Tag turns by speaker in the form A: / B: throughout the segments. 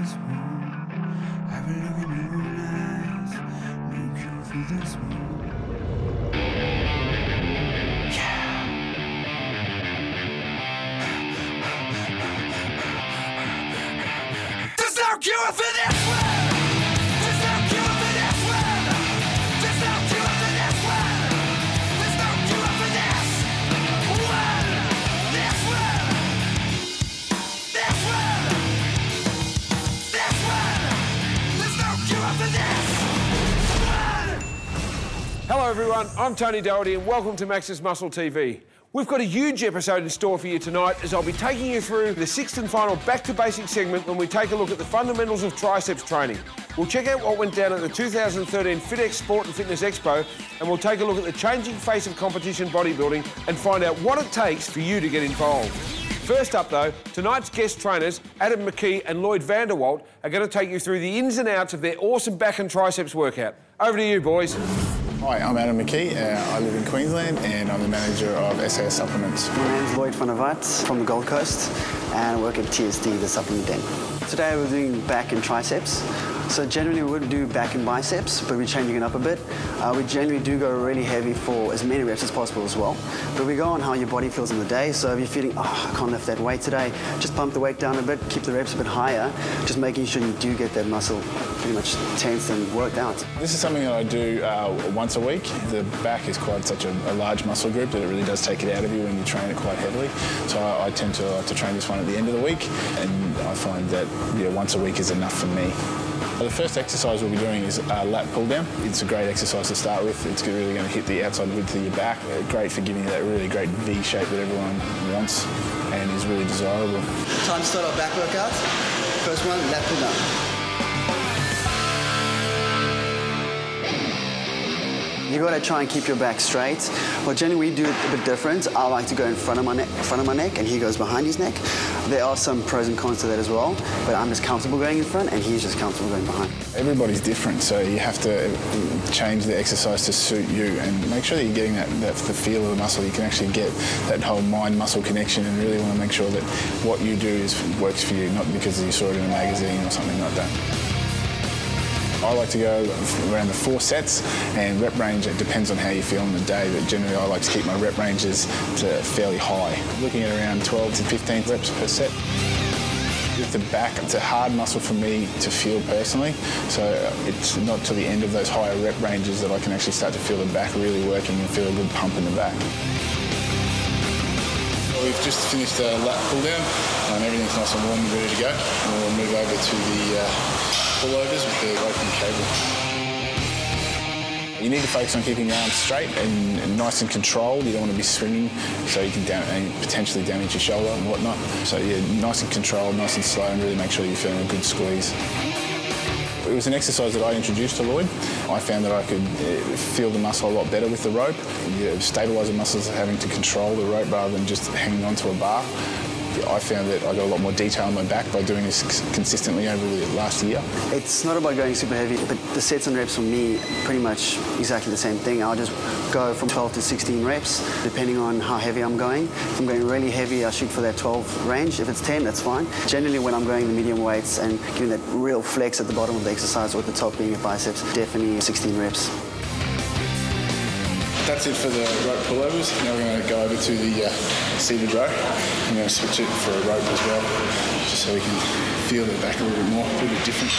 A: this one. Have a look in your own eyes. No cure for this one. There's no cure for this one. There's no cure for this one. There's no cure for this one. There's no cure for this one. This one. This one. This one. There's no cure for this one.
B: Hello everyone, I'm Tony Doherty and welcome to Max's Muscle TV. We've got a huge episode in store for you tonight as I'll be taking you through the sixth and final Back to Basics segment when we take a look at the fundamentals of triceps training. We'll check out what went down at the 2013 FitX Sport and Fitness Expo, and we'll take a look at the changing face of competition bodybuilding and find out what it takes for you to get involved. First up though, tonight's guest trainers, Adam McKee and Lloyd Vanderwalt, are going to take you through the ins and outs of their awesome back and triceps workout. Over to you, boys.
C: Hi, I'm Adam McKee. I live in Queensland and I'm the manager of SAS Supplements.
D: My name's Lloyd van der Walt from the Gold Coast and I work at TSD, the supplement den. Today we're doing back and triceps. So generally we wouldn't do back and biceps, but we're changing it up a bit. We generally do go really heavy for as many reps as possible as well. But we go on how your body feels in the day. So if you're feeling, oh, I can't lift that weight today, just pump the weight down a bit, keep the reps a bit higher, just making sure you do get that muscle pretty much tensed and worked out.
C: This is something that I do once a week. The back is quite such a large muscle group that it really does take it out of you when you train it quite heavily. So I tend to like to train this one at the end of the week, and I find that once a week is enough for me. The first exercise we'll be doing is lat pull down. It's a great exercise to start with. It's really going to hit the outside width of your back. Great for giving you that really great V shape that everyone wants and is really desirable.
D: Time to start our back workout. First one, lat pull down. You got to try and keep your back straight. Well, generally we do it a bit different. I like to go in front of my neck, and he goes behind his neck. There are some pros and cons to that as well, but I'm just comfortable going in front, and he's just comfortable going behind.
C: Everybody's different, so you have to change the exercise to suit you, and make sure that you're getting the feel of the muscle. You can actually get that whole mind-muscle connection, and really want to make sure that what you do works for you, not because you saw it in a magazine or something like that. I like to go around the 4 sets, and rep range, it depends on how you feel on the day, but generally I like to keep my rep ranges to fairly high. Looking at around 12 to 15 reps per set. With the back, it's a hard muscle for me to feel personally, so it's not to the end of those higher rep ranges that I can actually start to feel the back really working and feel a good pump in the back. We've just finished a lat pull down. Everything's nice and warm and ready to go. And we'll move over to the pullovers with the rope and cable. You need to focus on keeping your arms straight and nice and controlled. You don't want to be swinging, so you can potentially damage your shoulder and whatnot. So yeah, nice and controlled, nice and slow, and really make sure you're feeling a good squeeze. It was an exercise that I introduced to Lloyd. I found that I could feel the muscle a lot better with the rope. Stabilise the muscles having to control the rope rather than just hanging onto a bar. I found that I got a lot more detail in my back by doing this consistently over the last year. It's
D: not about going super heavy, but the sets and reps for me, pretty much exactly the same thing. I'll just go from 12 to 16 reps, depending on how heavy I'm going. If I'm going really heavy, I shoot for that 12 range. If it's 10, that's fine. Generally, when I'm going the medium weights and giving that real flex at the bottom of the exercise, or at the top being your biceps, definitely 16 reps.
C: That's it for the rope pullovers. Now we're going to go over to the seated row. I'm going to switch it for a rope as well, just so we can feel the back a little bit more, a little bit different.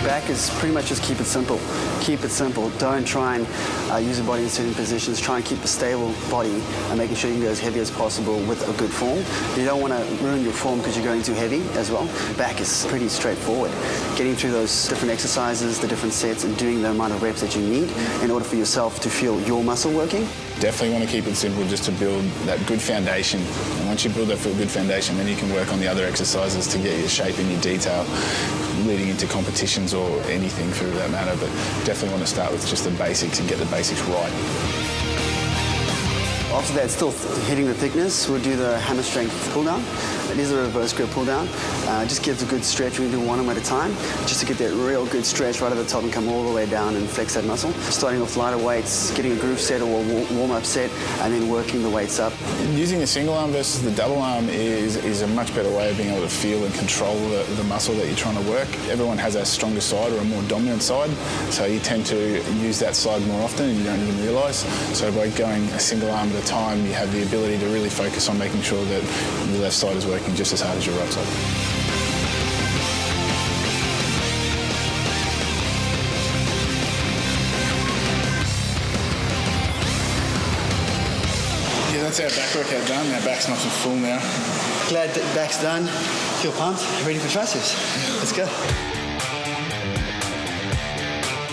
D: Back is pretty much just keep it simple. Keep it simple. Don't try and use your body in certain positions. Try and keep a stable body and making sure you can go as heavy as possible with a good form. You don't want to ruin your form because you're going too heavy as well. Back is pretty straightforward. Getting through those different exercises, the different sets, and doing the amount of reps that you need in order for yourself to feel your muscle working.
C: Definitely want to keep it simple just to build that good foundation. And once you build that good foundation, then you can work on the other exercises to get your shape and your detail leading into competitions or anything for that matter. But definitely want to start with just the basics and get the basics right.
D: After that, still hitting the thickness, we'll do the hammer strength pull down. It is a reverse grip pull down. Just gives a good stretch when you do one arm at a time, just to get that real good stretch right at the top and come all the way down and flex that muscle. Starting off lighter weights, getting a groove set or a warm-up set, and then working the weights up.
C: Using the single arm versus the double arm is a much better way of being able to feel and control the muscle that you're trying to work. Everyone has a stronger side or a more dominant side, so you tend to use that side more often and you don't even realise. So by going a single arm at a time, you have the ability to really focus on making sure that the left side is working just as hard as your right side. That's our back workout done. Our back's nice and full now.
D: Glad that back's done. Feel pumped. Ready for triceps. Let's go.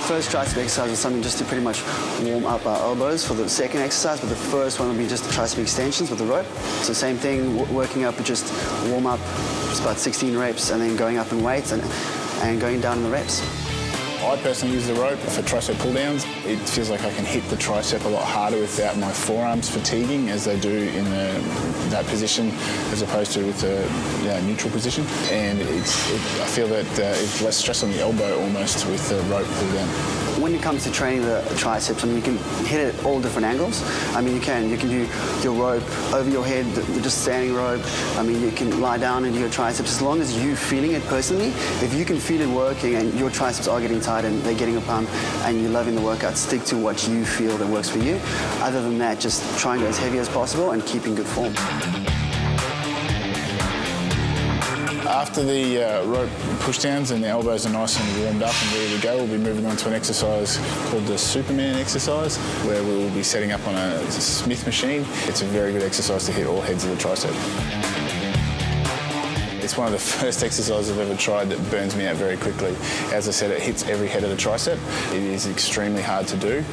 D: First tricep exercise is something just to pretty much warm up our elbows for the second exercise, but the first one will be just the tricep extensions with the rope. So same thing, working up, just warm up, just about 16 reps, and then going up in weights and going down in the reps.
C: I personally use the rope for tricep pull downs. It feels like I can hit the tricep a lot harder without my forearms fatiguing as they do in that position as opposed to with the neutral position. And I feel that it's less stress on the elbow almost with the rope pull down.
D: When it comes to training the triceps, I mean, you can hit it at all different angles. I mean, you can do your rope over your head, just standing rope. I mean, you can lie down and do your triceps as long as you're feeling it personally. If you can feel it working and your triceps are getting tight and they're getting a pump and you're loving the workout, stick to what you feel that works for you. Other than that, just try and go as heavy as possible and keep in good form.
C: After the rope pushdowns and the elbows are nice and warmed up and ready to go, we'll be moving on to an exercise called the Superman exercise, where we will be setting up on a Smith machine. It's a very good exercise to hit all heads of the tricep. It's one of the first exercises I've ever tried that burns me out very quickly. As I said, it hits every head of the tricep. It is extremely hard to do.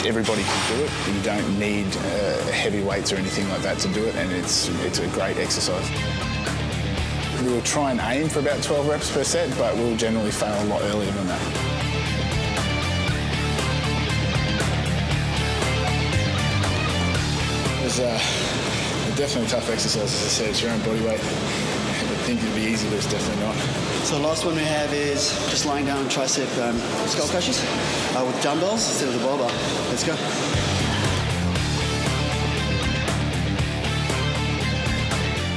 C: Everybody can do it. You don't need heavy weights or anything like that to do it, and it's a great exercise. We'll try and aim for about 12 reps per set, but we'll generally fail a lot earlier than that. It's definitely a tough exercise, as I said. It's your own body weight. I would think it'd be easy, but it's definitely not.
D: So the last one we have is just lying down on tricep skull crushes with dumbbells instead of the barbell. Let's go.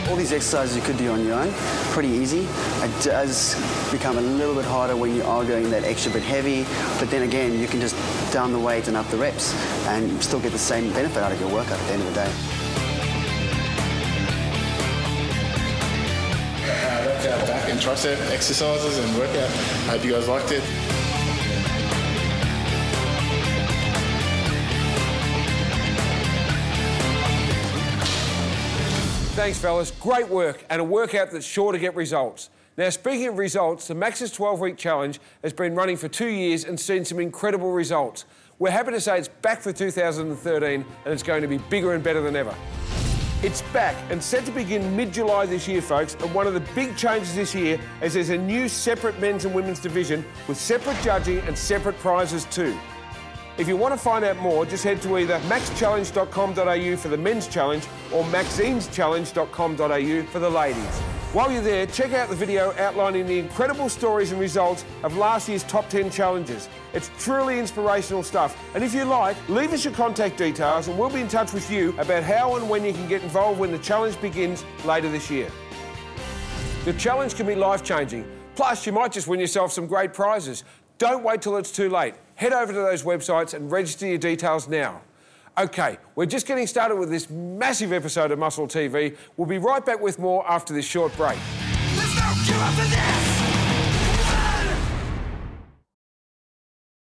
D: All these exercises you could do on your own, pretty easy. It does become a little bit harder when you are going that extra bit heavy, but then again, you can just down the weight and up the reps and still get the same benefit out of your workout at the end of the day.
C: That's our back and tricep exercises and workout. I hope you guys liked it.
B: Thanks, fellas. Great work, and a workout that's sure to get results. Now, speaking of results, the Max's 12-week challenge has been running for 2 years and seen some incredible results. We're happy to say it's back for 2013, and it's going to be bigger and better than ever. It's back and set to begin mid-July this year, folks, and one of the big changes this year is there's a new separate men's and women's division with separate judging and separate prizes too. If you want to find out more, just head to either maxchallenge.com.au for the men's challenge or maxineschallenge.com.au for the ladies. While you're there, check out the video outlining the incredible stories and results of last year's top 10 challenges. It's truly inspirational stuff. And if you like, leave us your contact details and we'll be in touch with you about how and when you can get involved when the challenge begins later this year. The challenge can be life-changing. Plus, you might just win yourself some great prizes. Don't wait till it's too late. Head over to those websites and register your details now. OK, we're just getting started with this massive episode of Muscle TV. We'll be right back with more after this short break.
A: There's no cure for this!